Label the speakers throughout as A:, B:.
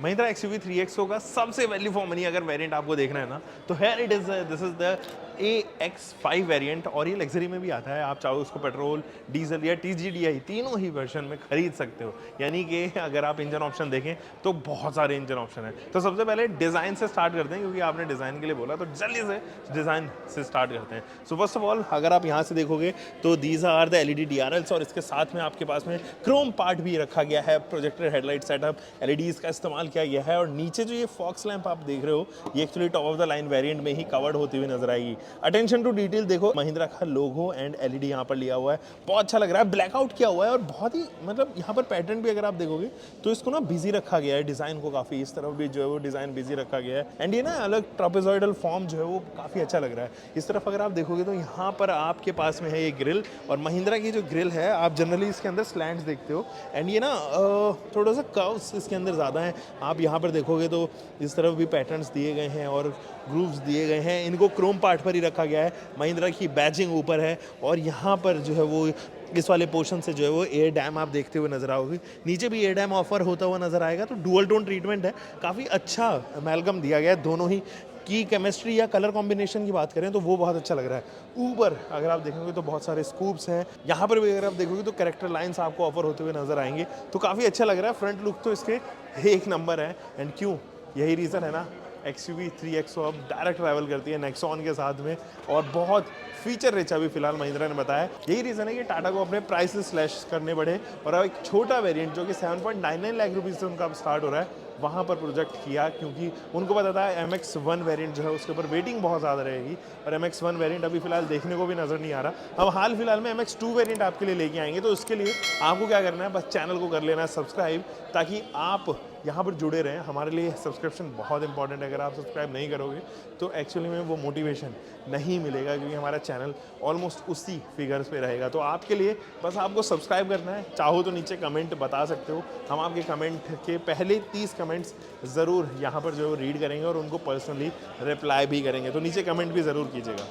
A: Mahindra XUV 3XO का सबसे value for money अगर वेरिएंट आपको देखना है ना, तो here it is this is the AX5 variant, और ये लग्जरी में भी आता है। आप चाहो उसको पेट्रोल, डीजल या TGDI तीनों ही वर्जन में खरीद सकते हो। यानी कि अगर आप इंजन ऑप्शन देखें तो बहुत सारे इंजन ऑप्शन हैं। तो सबसे पहले डिज़ाइन से स्टार्ट करते हैं, क्योंकि आपने डिज़ाइन के लिए बोला, तो जल्दी से डिज़ाइन से स्टार्ट करते हैं। सो फर्स्ट ऑफ ऑल अगर आप यहाँ से देखोगे तो these are the LED DRLs, और इसके साथ में आपके पास में क्रोम पार्ट भी रखा गया है, प्रोजेक्टर हेडलाइट सेटअप, LEDs का इस्तेमाल किया गया है। और नीचे जो ये फॉक्स लैंप आप देख रहे हो, ये actually top of the line variant में ही कवर्ड होती हुई नजर आएगी। अटेंशन टू डिटेल देखो, महिंद्रा का लोगो एंड LED यहाँ पर लिया हुआ है, बहुत अच्छा लग रहा है, ब्लैकआउट किया हुआ है, और बहुत ही मतलब यहाँ पर पैटर्न भी अगर आप देखोगे तो इसको ना बिजी रखा गया है, डिजाइन को काफी इस तरफ भी जो है वो डिजाइन बिजी रखा गया है। एंड ये ना अलग ट्रापेजॉइडल फॉर्म जो है वो काफी अच्छा लग रहा है। इस तरफ अगर आप देखोगे तो यहाँ पर आपके पास में है ये ग्रिल, और महिंद्रा की जो ग्रिल है आप जनरली इसके अंदर स्लैंट्स देखते हो, एंड ये ना थोड़ा सा कर्व्स इसके अंदर ज़्यादा है। आप यहाँ पर देखोगे तो इस तरफ भी पैटर्न्स दिए गए हैं और ग्रूव्स दिए गए हैं, इनको क्रोम पार्ट पर ही रखा गया है। महिंद्रा की बैजिंग ऊपर है, और यहाँ पर जो है वो इस वाले पोर्शन से जो है वो एयर डैम आप देखते हुए नजर आओगे। नीचे भी एयर डैम ऑफर होता हुआ नजर आएगा। तो डुअल टोन ट्रीटमेंट है, काफ़ी अच्छा अमेलगम दिया गया है दोनों ही की केमिस्ट्री या कलर कॉम्बिनेशन की बात करें तो वो बहुत अच्छा लग रहा है। ऊपर अगर आप देखोगे तो बहुत सारे स्कूप्स हैं, यहाँ पर भी अगर आप देखोगे तो कैरेक्टर लाइंस आपको ऑफर होते हुए नजर आएंगे। तो काफ़ी अच्छा लग रहा है, फ्रंट लुक तो इसके एक नंबर है। एंड क्यों, यही रीज़न है ना, XUV 3XO अब डायरेक्ट ट्रैवल करती है नेक्सॉन के साथ में, और बहुत फीचर रिच अभी फिलहाल महिंद्रा ने बताया। यही रीज़न है कि टाटा को अपने प्राइसेस स्लैश करने पड़े, और अब एक छोटा वेरिएंट जो कि 7.99 लाख रुपीज़ से उनका स्टार्ट हो रहा है, वहाँ पर प्रोजेक्ट किया, क्योंकि उनको पता था MX-1 वेरिएंट जो है उसके ऊपर वेटिंग बहुत ज़्यादा रहेगी, और MX-1 वेरिएंट अभी फिलहाल देखने को भी नज़र नहीं आ रहा। अब हाल फिलहाल में MX-2 वेरिएंट आपके लिए लेके आएंगे। तो उसके लिए आपको क्या करना है, बस चैनल को कर लेना है सब्सक्राइब, ताकि आप यहाँ पर जुड़े रहें। हमारे लिए सब्सक्रिप्शन बहुत इंपॉर्टेंट है, अगर आप सब्सक्राइब नहीं करोगे तो एक्चुअली में वो मोटिवेशन नहीं मिलेगा, क्योंकि हमारा चैनल ऑलमोस्ट उसी फिगर्स पे रहेगा। तो आपके लिए बस आपको सब्सक्राइब करना है। चाहो तो नीचे कमेंट बता सकते हो, हम आपके कमेंट के पहले 30 कमेंट्स ज़रूर यहाँ पर जो रीड करेंगे और उनको पर्सनली रिप्लाई भी करेंगे। तो नीचे कमेंट भी ज़रूर कीजिएगा।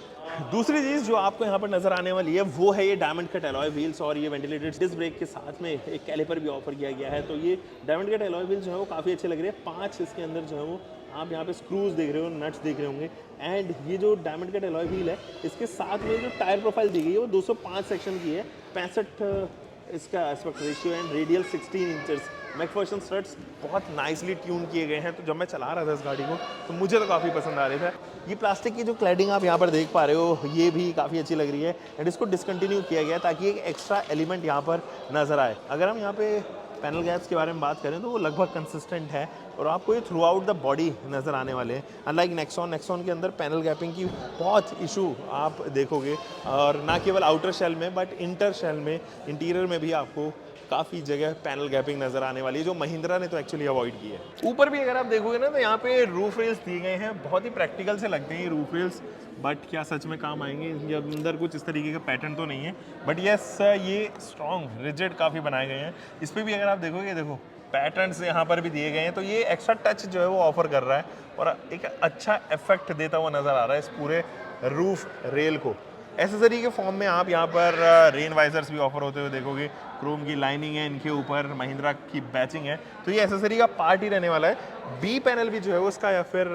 A: दूसरी चीज़ जो आपको यहाँ पर नज़र आने वाली है वो है ये डायमंड कट एलॉय व्हील्स, और ये वेंटिलेटेड डिस्क ब्रेक के साथ में एक कैलिपर भी ऑफर किया गया है। तो ये डायमंड कट एलॉय व्हील्स जो है वो काफ़ी अच्छे लग रहे हैं। 5 इसके अंदर जो है वो आप यहाँ पे स्क्रूज देख रहे हो, नट्स देख रहे होंगे। एंड ये जो डायमंड कट एलॉय व्हील है, इसके साथ में जो टायर प्रोफाइल दी गई है वो 205 सेक्शन की है, 65 इसका aspect ratio, and radial 16 inches. Macpherson studs बहुत नाइसली ट्यून किए गए हैं। तो जब मैं चला रहा था इस गाड़ी को तो मुझे तो काफ़ी पसंद आ रहे थे। ये प्लास्टिक की जो क्लैडिंग आप यहाँ पर देख पा रहे हो, ये भी काफ़ी अच्छी लग रही है, एंड इसको डिसकंटिन्यू किया गया ताकि एक एक्स्ट्रा एलिमेंट यहाँ पर नज़र आए। अगर हम यहाँ पे पैनल गैप्स के बारे में बात करें तो वो लगभग कंसिस्टेंट है, और आपको ये थ्रू आउट द बॉडी नज़र आने वाले हैं। अनलाइक नेक्सॉन के अंदर पैनल गैपिंग की बहुत इशू आप देखोगे, और ना केवल आउटर शेल में बट इंटर शेल में, इंटीरियर में भी आपको काफ़ी जगह पैनल गैपिंग नज़र आने वाली है, जो महिंद्रा ने तो एक्चुअली अवॉइड की है। ऊपर भी अगर आप देखोगे ना तो यहाँ पे रूफ रेल्स दिए गए हैं, बहुत ही प्रैक्टिकल से लगते हैं ये रूफ रेल्स, बट क्या सच में काम आएंगे? ये अंदर कुछ इस तरीके का पैटर्न तो नहीं है, बट यस ये स्ट्रॉन्ग रिजिड काफ़ी बनाए गए हैं। इस पर भी अगर आप देखोगे, देखो पैटर्न्स यहाँ पर भी दिए गए हैं, तो ये एक्स्ट्रा टच जो है वो ऑफर कर रहा है, और एक अच्छा इफेक्ट देता हुआ नज़र आ रहा है इस पूरे रूफ रेल को। एसेसरी के फॉर्म में आप यहाँ पर रेन वाइजर्स भी ऑफर होते हुए देखोगे, क्रोम की लाइनिंग है इनके ऊपर, महिंद्रा की बैचिंग है, तो ये एसेसरी का पार्ट ही रहने वाला है। बी पैनल भी जो है उसका, या फिर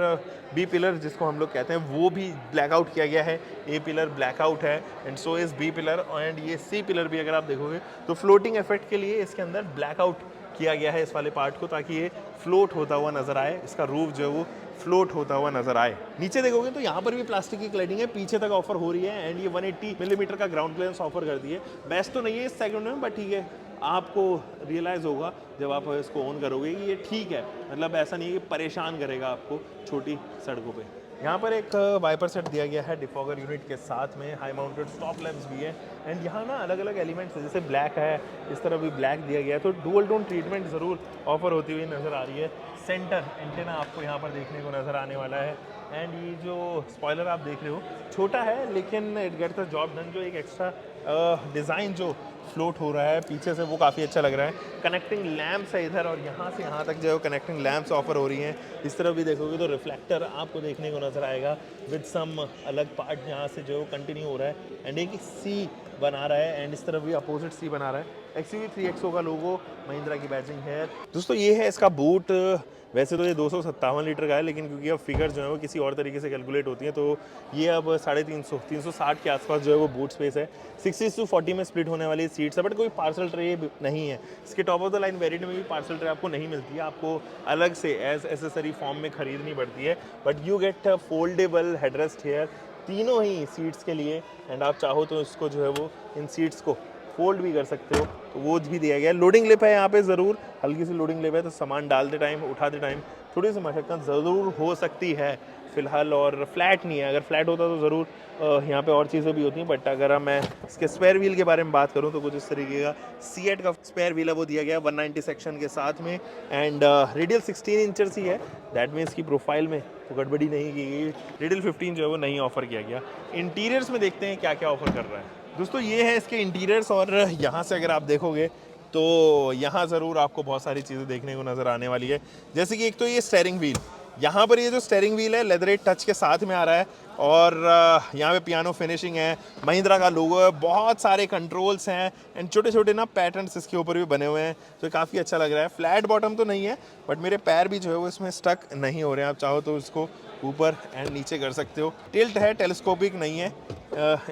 A: बी पिलर जिसको हम लोग कहते हैं, वो भी ब्लैकआउट किया गया है। ए पिलर ब्लैकआउट है, and so is B pillar, and ये सी पिलर भी अगर आप देखोगे तो फ्लोटिंग इफेक्ट के लिए इसके अंदर ब्लैकआउट किया गया है इस वाले पार्ट को, ताकि ये फ्लोट होता हुआ नजर आए, इसका रूफ जो है वो फ्लोट होता हुआ नजर आए। नीचे देखोगे तो यहाँ पर भी प्लास्टिक की क्लैडिंग है, पीछे तक ऑफर हो रही है, एंड ये 180 मिलीमीटर का ग्राउंड क्लियरेंस ऑफर कर दी है। बेस्ट तो नहीं है इस सेगमेंट में, बट ठीक है, आपको रियलाइज़ होगा जब आप इसको ऑन करोगे कि ये ठीक है, मतलब ऐसा नहीं है कि परेशान करेगा आपको छोटी सड़कों पे। यहाँ पर एक वाइपर सेट दिया गया है डिफॉगर यूनिट के साथ में, हाई माउंटेड स्टॉप लैंप्स भी है, एंड यहाँ ना अलग अलग एलिमेंट्स है, जैसे ब्लैक है, इस तरह भी ब्लैक दिया गया है, तो डुअल टोन ट्रीटमेंट ज़रूर ऑफर होती हुई नज़र आ रही है। सेंटर एंटेना आपको यहाँ पर देखने को नज़र आने वाला है, एंड ये जो स्पॉइलर आप देख रहे हो छोटा है, लेकिन it gets the job done. जो एक एक्स्ट्रा डिज़ाइन जो फ्लोट हो रहा है पीछे से, वो काफ़ी अच्छा लग रहा है। कनेक्टिंग लैंप्स है इधर, और यहाँ से यहाँ तक जो है कनेक्टिंग लैंप्स ऑफर हो रही हैं। इस तरफ भी देखोगे तो रिफ्लेक्टर आपको देखने को नज़र आएगा, विद सम अलग पार्ट यहाँ से जो कंटिन्यू हो रहा है, एंड एक सी बना रहा है एंड इस तरफ भी अपोजिट सी बना रहा है। XUV 3XO का लोगो, महिंद्रा की बैजिंग है। दोस्तों ये है इसका बूट। वैसे तो ये 257 लीटर का है, लेकिन क्योंकि अब फिगर जो है वो किसी और तरीके से कैलकुलेट होती है, तो ये अब 360 के आसपास जो है वो बूट स्पेस है। 60:40 में स्प्लिट होने वाली सीट्स है, बट कोई पार्सल ट्रे नहीं है। इसके top of the line variant में भी पार्सल ट्रे आपको नहीं मिलती है, आपको अलग से एज एसेसरी फॉर्म में खरीदनी पड़ती है। But you get foldable headrest here तीनों ही सीट्स के लिए, एंड आप चाहो तो इसको जो है वो इन सीट्स को फोल्ड भी कर सकते हो, तो वो भी दिया गया है। लोडिंग लिप है यहाँ पे ज़रूर, हल्की सी लोडिंग लिप है, तो सामान डालते टाइम उठाते टाइम थोड़ी सी मशक्क़त ज़रूर हो सकती है फ़िलहाल। और फ्लैट नहीं है, अगर फ्लैट होता तो ज़रूर यहाँ पे और चीज़ें भी होती हैं। बट अगर मैं इसके स्पेयर व्हील के बारे में बात करूँ तो कुछ इस तरीके का सीएट का स्पेयर व्हील है, वो दिया गया 190 सेक्शन के साथ में, एंड रेडियल 16 इंचर्स ही है। दैट मीन्स की प्रोफाइल में तो गड़बड़ी नहीं की गई। रेडियल 15 जो है वो नहीं ऑफर किया गया। इंटीरियर्स में देखते हैं क्या क्या ऑफर कर रहा है। दोस्तों ये है इसके इंटीरियर्स, और यहाँ से अगर आप देखोगे तो यहाँ ज़रूर आपको बहुत सारी चीज़ें देखने को नज़र आने वाली है। जैसे कि एक तो ये स्टेयरिंग व्हील, यहाँ पर ये जो स्टेयरिंग व्हील है लेदरेट टच के साथ में आ रहा है, और यहाँ पे पियानो फिनिशिंग है, महिंद्रा का लोगो है, बहुत सारे कंट्रोल्स हैं, एंड छोटे छोटे ना पैटर्न्स इसके ऊपर भी बने हुए हैं, तो काफ़ी अच्छा लग रहा है। फ्लैट बॉटम तो नहीं है, बट मेरे पैर भी जो है वो इसमें स्टक नहीं हो रहे हैं। आप चाहो तो इसको ऊपर एंड नीचे कर सकते हो। टिल्ट है, टेलीस्कोपिक नहीं है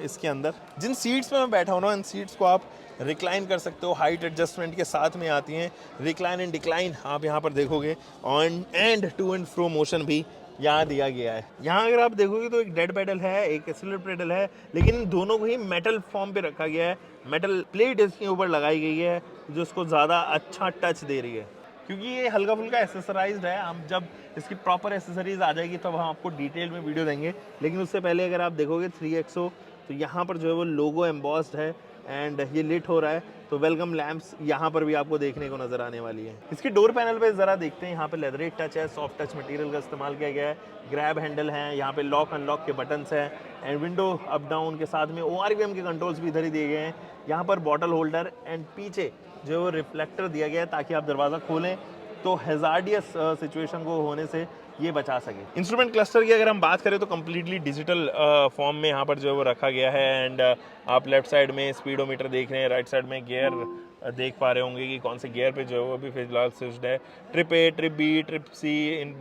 A: इसके अंदर। जिन सीट्स में मैं बैठा हूँ ना, इन सीट्स को आप रिक्लाइन कर सकते हो, हाइट एडजस्टमेंट के साथ में आती हैं। रिक्लाइन एंड डिक्लाइन आप यहाँ पर देखोगे, on and to and fro motion भी यहाँ दिया गया है। यहाँ अगर आप देखोगे तो एक डेड पेडल है, एक एक्सीलरेटर पेडल है, लेकिन इन दोनों को ही मेटल फॉर्म पे रखा गया है। मेटल प्लेट इसके ऊपर लगाई गई है जो इसको ज़्यादा अच्छा टच दे रही है, क्योंकि ये हल्का फुल्का एसेसराइज्ड है। हम जब इसकी प्रॉपर एसेसरीज आ जाएगी तब हम आपको डिटेल में वीडियो देंगे, लेकिन उससे पहले अगर आप देखोगे 3XO, तो यहाँ पर जो है वो लोगो एम्बॉस्ड है, एंड ये लिट हो रहा है, तो वेलकम लैंप्स यहाँ पर भी आपको देखने को नज़र आने वाली है। इसकी डोर पैनल पे ज़रा देखते हैं, यहाँ पे लेदरेट टच है, सॉफ्ट टच मटेरियल का इस्तेमाल किया गया है, ग्रैब हैंडल है, यहाँ पे लॉक अनलॉक के बटन्स हैं, एंड विंडो अप डाउन के साथ में ORVM के कंट्रोल्स भी इधर ही दिए गए हैं। यहाँ पर बॉटल होल्डर, एंड पीछे जो वो रिफ्लेक्टर दिया गया है ताकि आप दरवाज़ा खोलें तो हैजार्डियस सिचुएशन को होने से ये बचा सके। इंस्ट्रूमेंट क्लस्टर की अगर हम बात करें तो कम्प्लीटली डिजिटल फॉर्म में यहाँ पर जो है वो रखा गया है, एंड आप लेफ्ट साइड में स्पीडोमीटर देख रहे हैं, राइट साइड में गियर देख पा रहे होंगे कि कौन से गियर पे जो है वो अभी फिलहाल स्विच्ड है। Trip A, trip B, trip C,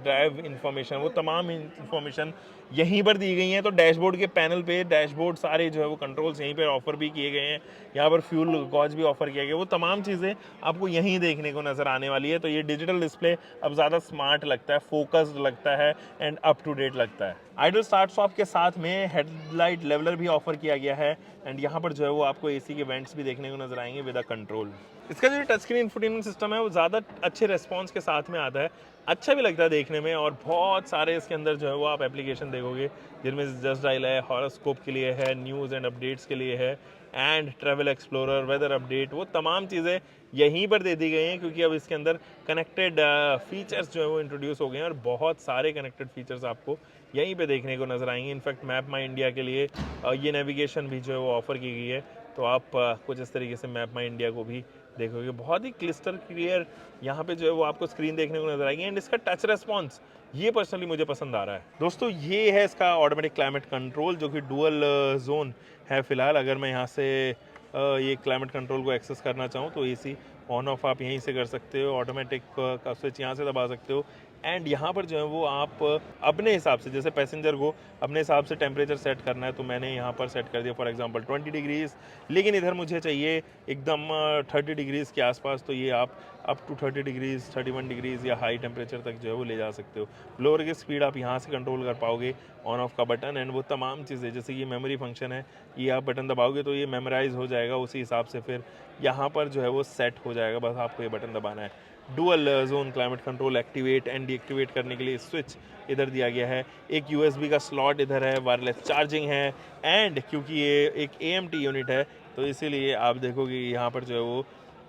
A: drive information, वो तमाम इन्फॉर्मेशन यहीं पर दी गई हैं। तो डैशबोर्ड के पैनल पे डैशबोर्ड सारे जो है वो कंट्रोल्स यहीं पर ऑफर भी किए गए हैं। यहाँ पर फ्यूल गॉज भी ऑफर किया गया, वो तमाम चीज़ें आपको यहीं देखने को नज़र आने वाली है। तो ये डिजिटल डिस्प्ले अब ज़्यादा स्मार्ट लगता है, फोकस्ड लगता है, एंड अप टू डेट लगता है। आइडल स्टार्ट स्टॉप के साथ में हेडलाइट लेवलर भी ऑफर किया गया है, एंड यहाँ पर जो है वो आपको AC के वेंट्स भी देखने को नजर आएंगे विद अ कंट्रोल। इसका जो टच स्क्रीन इंफोटेनमेंट सिस्टम है वो ज़्यादा अच्छे रेस्पॉन्स के साथ में आता है, अच्छा भी लगता है देखने में, और बहुत सारे इसके अंदर जो है वो आप एप्लीकेशन देखोगे जिनमें जस्ट डायल है, हॉरोस्कोप के लिए है, न्यूज़ एंड अपडेट्स के लिए है, and travel explorer, weather update, वो तमाम चीज़ें यहीं पर दे दी गई हैं, क्योंकि अब इसके अंदर कनेक्टेड फीचर्स जो है वो इंट्रोड्यूस हो गए हैं, और बहुत सारे कनेक्टेड फीचर्स आपको यहीं पे देखने को नज़र आएंगे। इनफैक्ट मैप माई इंडिया के लिए ये नेविगेशन भी जो है वो ऑफ़र की गई है, तो आप कुछ इस तरीके से मैप माई इंडिया को भी देखोगे। बहुत ही क्लिस्टर क्लियर यहाँ पे जो है वो आपको स्क्रीन देखने को नजर आएगी, एंड इसका टच रेस्पॉन्स ये पर्सनली मुझे पसंद आ रहा है। दोस्तों ये है इसका ऑटोमेटिक क्लाइमेट कंट्रोल, जो कि डुअल जोन है फिलहाल। अगर मैं यहाँ से ये क्लाइमेट कंट्रोल को एक्सेस करना चाहूँ तो AC ऑन ऑफ आप यहीं से कर सकते हो, ऑटोमेटिक का स्विच यहाँ से दबा सकते हो, एंड यहाँ पर जो है वो आप अपने हिसाब से, जैसे पैसेंजर को अपने हिसाब से टेम्परेचर सेट करना है, तो मैंने यहाँ पर सेट कर दिया फॉर एग्जांपल 20 डिग्रीज, लेकिन इधर मुझे चाहिए एकदम 30 डिग्रीज़ के आसपास, तो ये आप अप टू 30 डिग्रीज़, 31 डिग्रीज़ या हाई टेम्परेचर तक जो है वो ले जा सकते हो। लोअर की स्पीड आप यहाँ से कंट्रोल कर पाओगे, ऑन ऑफ का बटन, एंड वो तमाम चीज़ें, जैसे ये मेमोरी फंक्शन है, ये आप बटन दबाओगे तो ये मेमोराइज हो जाएगा, उसी हिसाब से फिर यहाँ पर जो है वो सेट हो जाएगा, बस आपको ये बटन दबाना है। Dual zone climate control activate and deactivate करने के लिए स्विच इधर दिया गया है, एक USB का स्लॉट इधर है, वायरलेस चार्जिंग है, एंड क्योंकि ये एक AMT यूनिट है तो इसीलिए आप देखोगे यहाँ पर जो है वो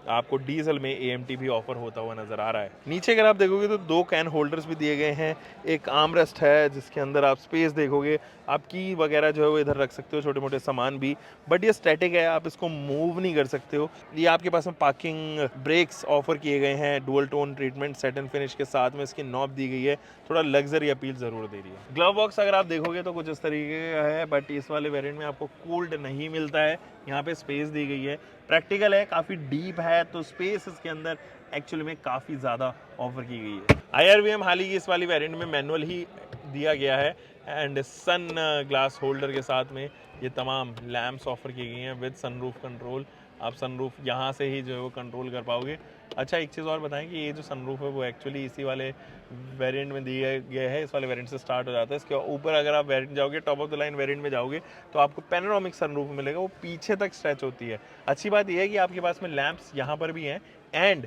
A: आपको डीजल में AMT भी ऑफर होता हुआ नजर आ रहा है। नीचे अगर आप देखोगे तो 2 कैन होल्डर्स भी दिए गए हैं, एक आर्मरेस्ट है जिसके अंदर आप स्पेस देखोगे, आप की वगैरह जो है वो इधर रख सकते हो, छोटे मोटे सामान भी, बट ये स्टैटिक है, आप इसको मूव नहीं कर सकते हो। ये आपके पास में पार्किंग ब्रेक्स ऑफर किए गए हैं, dual tone treatment set and finish के साथ में इसकी नॉब दी गई है, थोड़ा लग्जरी अपील ज़रूर दे रही है। ग्लव बॉक्स अगर आप देखोगे तो कुछ इस तरीके का है, बट इस वाले वेरिएंट में आपको कूल्ड नहीं मिलता है, यहाँ पे स्पेस दी गई है, प्रैक्टिकल है, काफ़ी डीप है, तो स्पेस इसके अंदर एक्चुअली में काफ़ी ज़्यादा ऑफर की गई है। IRVM हाल ही की इस वाली वेरिएंट में मैनुअल ही दिया गया है एंड सन ग्लास होल्डर के साथ में ये तमाम लैम्प्स ऑफर की गई हैं विद सनरूफ कंट्रोल। आप सनरूफ यहाँ से ही जो है वो कंट्रोल कर पाओगे। अच्छा, एक चीज़ और बताएं कि ये जो सनरूफ है वो एक्चुअली इसी वाले वेरिएंट में दिया गया है, इस वाले वेरिएंट से स्टार्ट हो जाता है। इसके ऊपर अगर आप वेरिएंट जाओगे, top of the line variant में जाओगे, तो आपको पैनोरामिक सनरूफ मिलेगा, वो पीछे तक स्ट्रेच होती है। अच्छी बात यह है कि आपके पास में लैंप्स यहाँ पर भी हैं एंड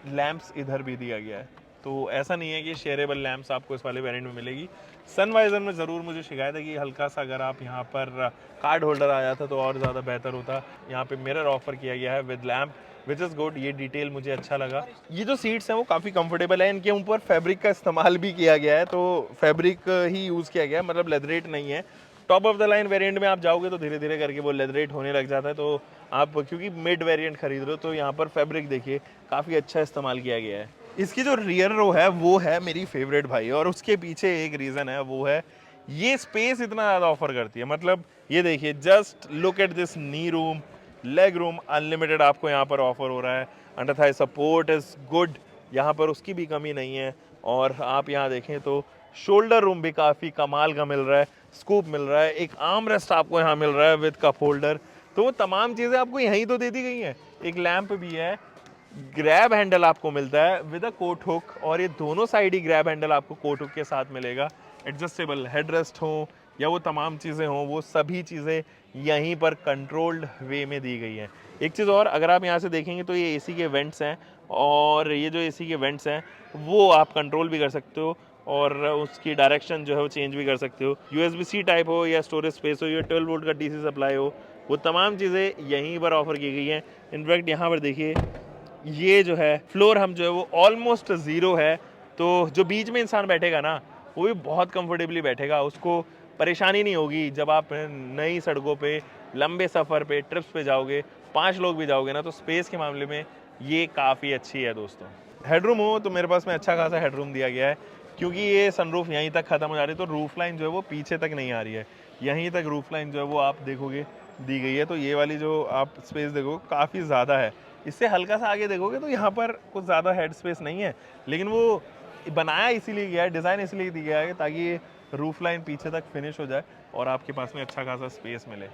A: लैंप्स इधर भी दिया गया है, तो ऐसा नहीं है कि शेयरेबल लैंप्स आपको इस वाले वेरिएंट में मिलेगी। सनवाइजर में ज़रूर मुझे शिकायत है कि हल्का सा अगर आप यहाँ पर कार्ड होल्डर आ जाता तो और ज़्यादा बेहतर होता। यहाँ पे मिरर ऑफर किया गया है with lamp, which is good, ये डिटेल मुझे अच्छा लगा। ये जो सीट्स हैं वो काफ़ी कंफर्टेबल है, इनके ऊपर फैब्रिक का इस्तेमाल भी किया गया है, तो फैब्रिक ही यूज़ किया गया है, मतलब लेदरेट नहीं है। Top of the line variant में आप जाओगे तो धीरे धीरे करके वो लेदरेट होने लग जाता है, तो आप क्योंकि मिड वेरिएंट खरीद रहे हो तो यहाँ पर फैब्रिक देखिए काफ़ी अच्छा इस्तेमाल किया गया है। इसकी जो रियर रो है वो है मेरी फेवरेट भाई, और उसके पीछे एक रीज़न है, वो है ये स्पेस इतना ज़्यादा ऑफर करती है। मतलब ये देखिए, just look at this knee room, leg room unlimited आपको यहाँ पर ऑफर हो रहा है। Under thigh support is good, यहाँ पर उसकी भी कमी नहीं है। और आप यहाँ देखें तो शोल्डर रूम भी काफ़ी कमाल का मिल रहा है, स्कूप मिल रहा है, एक आर्म रेस्ट आपको यहाँ मिल रहा है विद कप होल्डर, तो वो तमाम चीज़ें आपको यहीं तो दे दी गई हैं। एक लैंप भी है, ग्रैब हैंडल आपको मिलता है विद अ कोट हुक, और ये दोनों साइड ही ग्रैब हैंडल आपको कोट हुक के साथ मिलेगा। एडजस्टेबल हेडरेस्ट हो या वो तमाम चीज़ें हों, वो सभी चीज़ें यहीं पर कंट्रोल्ड वे में दी गई हैं। एक चीज़ और, अगर आप यहाँ से देखेंगे तो ये AC के वेंट्स हैं, और ये जो AC के वेंट्स हैं वो आप कंट्रोल भी कर सकते हो, और उसकी डायरेक्शन जो है वो चेंज भी कर सकते हो। USB-C टाइप हो या स्टोरेज स्पेस हो या 12 वोल्ट का DC सप्लाई हो, वो तमाम चीज़ें यहीं पर ऑफर की गई हैं। इनफैक्ट यहाँ पर देखिए, ये जो है फ्लोर हम जो है वो ऑलमोस्ट ज़ीरो है, तो जो बीच में इंसान बैठेगा ना वो भी बहुत कंफर्टेबली बैठेगा, उसको परेशानी नहीं होगी। जब आप नई सड़कों पे लंबे सफ़र पे ट्रिप्स पे जाओगे, 5 लोग भी जाओगे ना, तो स्पेस के मामले में ये काफ़ी अच्छी है दोस्तों। हेडरूम हो तो मेरे पास में अच्छा खासा हेडरूम दिया गया है, क्योंकि ये सनरूफ यहीं तक ख़त्म हो जा रही है, तो रूफ लाइन जो है वो पीछे तक नहीं आ रही है, यहीं तक रूफ लाइन जो है वो आप देखोगे दी गई है। तो ये वाली जो आप स्पेस देखोगे काफ़ी ज़्यादा है। इससे हल्का सा आगे देखोगे तो यहाँ पर कुछ ज़्यादा हेड स्पेस नहीं है, लेकिन वो बनाया इसीलिए गया है, डिज़ाइन इसलिए दिया है ताकि रूफ लाइन पीछे तक फिनिश हो जाए और आपके पास में अच्छा खासा स्पेस मिले।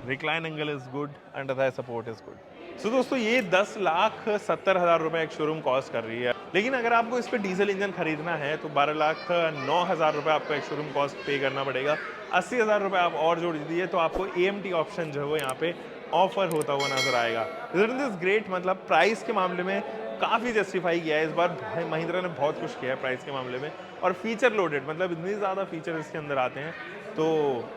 A: Recline angle is good, under thigh support is good. So दोस्तों, ये 10,70,000 रुपये एक शोरूम कॉस्ट कर रही है, लेकिन अगर आपको इस पर डीजल इंजन खरीदना है तो 12,09,000 रुपये आपको एक शोरूम कॉस्ट पे करना पड़ेगा। 80,000 रुपये आप और जोड़ दीजिए तो आपको AMT ऑप्शन जो है वो यहाँ पे ऑफर होता हुआ नजर आएगा। Isn't this great? मतलब प्राइस के मामले में काफ़ी जस्टिफाई किया है इस बार, महिंद्रा ने बहुत कुछ किया है प्राइस के मामले में, और फीचर लोडेड, मतलब इतनी ज़्यादा फीचर इसके अंदर आते हैं तो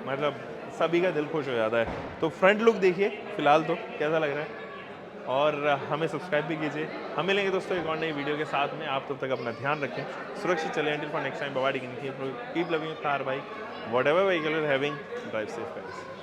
A: मतलब सभी का दिल खुश हो जाता है। तो फ्रंट लुक देखिए फिलहाल तो कैसा लग रहा है, और हमें सब्सक्राइब भी कीजिए। हम मिलेंगे दोस्तों एक और नई वीडियो के साथ में। आप तब तक अपना ध्यान रखें, सुरक्षित चलें। Until for next time, bye bye, keep loving car bike, whatever vehicle you are having, drive safe guys.